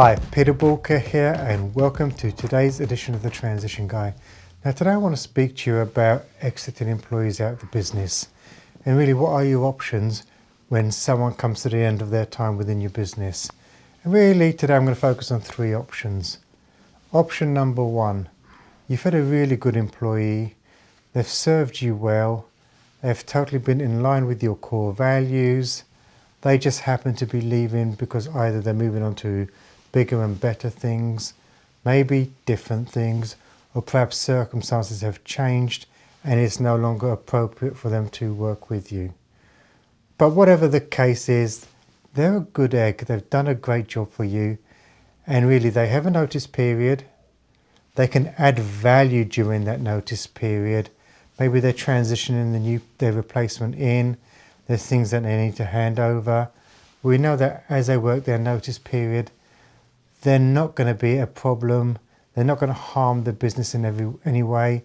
Hi, Peter Walker here and welcome to today's edition of the Transition Guy. Now today I want to speak to you about exiting employees out of the business and really what are your options when someone comes to the end of their time within your business. And really today I'm going to focus on three options. Option number one, you've had a really good employee, they've served you well, they've totally been in line with your core values, they just happen to be leaving because either they're moving on to bigger and better things, maybe different things, or perhaps circumstances have changed and it's no longer appropriate for them to work with you. But whatever the case is, they're a good egg, they've done a great job for you, and really they have a notice period. They can add value during that notice period. Maybe they're transitioning their replacement in, there's things that they need to hand over. We know that as they work their notice period, they're not going to be a problem. They're not going to harm the business in any way.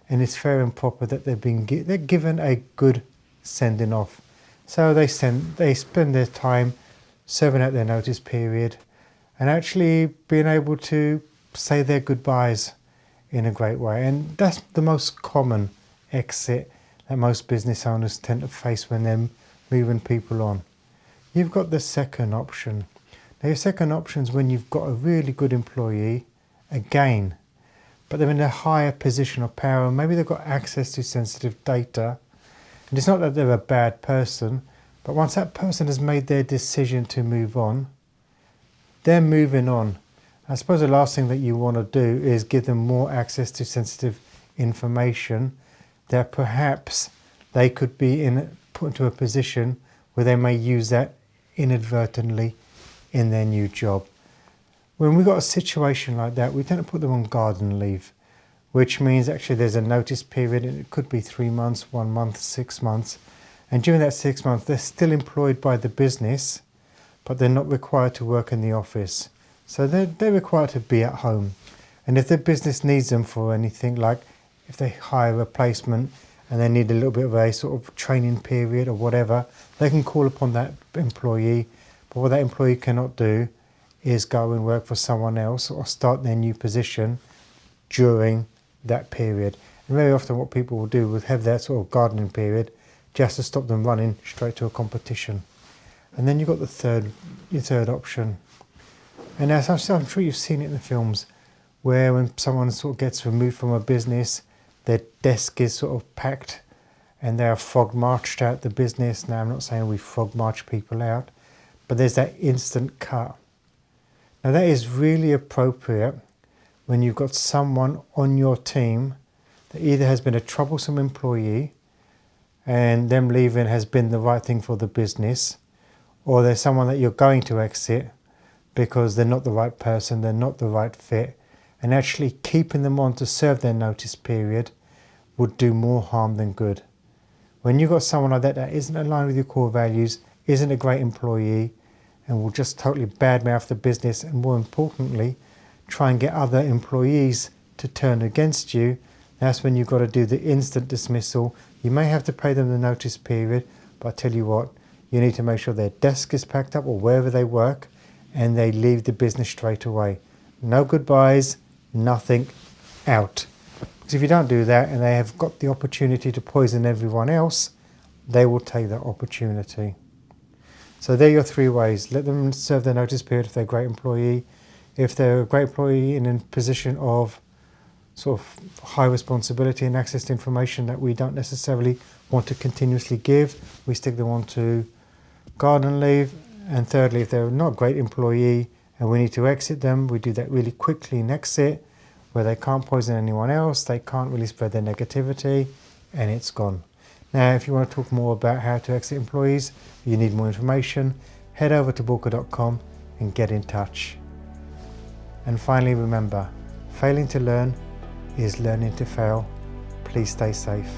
And it's fair and proper that they're given a good sending off. So they spend their time serving out their notice period and actually being able to say their goodbyes in a great way. And that's the most common exit that most business owners tend to face when they're moving people on. You've got the second option. Now your second option is when you've got a really good employee, again, but they're in a higher position of power. Maybe they've got access to sensitive data. And it's not that they're a bad person, but once that person has made their decision to move on, they're moving on. I suppose the last thing that you want to do is give them more access to sensitive information that perhaps they could be put into a position where they may use that inadvertently in their new job. When we've got a situation like that, we tend to put them on garden leave, which means actually there's a notice period, and it could be 3 months, 1 month, 6 months. And during that 6 months, they're still employed by the business, but they're not required to work in the office. So they're required to be at home. And if the business needs them for anything, like if they hire a replacement and they need a little bit of a sort of training period or whatever, they can call upon that employee. But what that employee cannot do is go and work for someone else or start their new position during that period. And very often what people will do is have that sort of gardening period just to stop them running straight to a competition. And then you've got your third option. And as I'm sure you've seen it in the films, where when someone sort of gets removed from a business, their desk is sort of packed and they are frog marched out the business. Now I'm not saying we frog march people out, but there's that instant cut. Now that is really appropriate when you've got someone on your team that either has been a troublesome employee and them leaving has been the right thing for the business, or there's someone that you're going to exit because they're not the right person, they're not the right fit, and actually keeping them on to serve their notice period would do more harm than good. When you've got someone like that that isn't aligned with your core values, isn't a great employee, and will just totally badmouth the business, and more importantly, try and get other employees to turn against you, that's when you've got to do the instant dismissal. You may have to pay them the notice period, but I tell you what, you need to make sure their desk is packed up or wherever they work, and they leave the business straight away. No goodbyes, nothing, out. Because if you don't do that and they have got the opportunity to poison everyone else, they will take that opportunity. So there are your three ways. Let them serve their notice period if they're a great employee. If they're a great employee in a position of sort of high responsibility and access to information that we don't necessarily want to continuously give, we stick them on to garden leave. And thirdly, if they're not a great employee and we need to exit them, we do that really quickly in exit, where they can't poison anyone else, they can't really spread their negativity, and it's gone. Now, if you want to talk more about how to exit employees, you need more information, head over to Bulker.com and get in touch. And finally, remember, failing to learn is learning to fail. Please stay safe.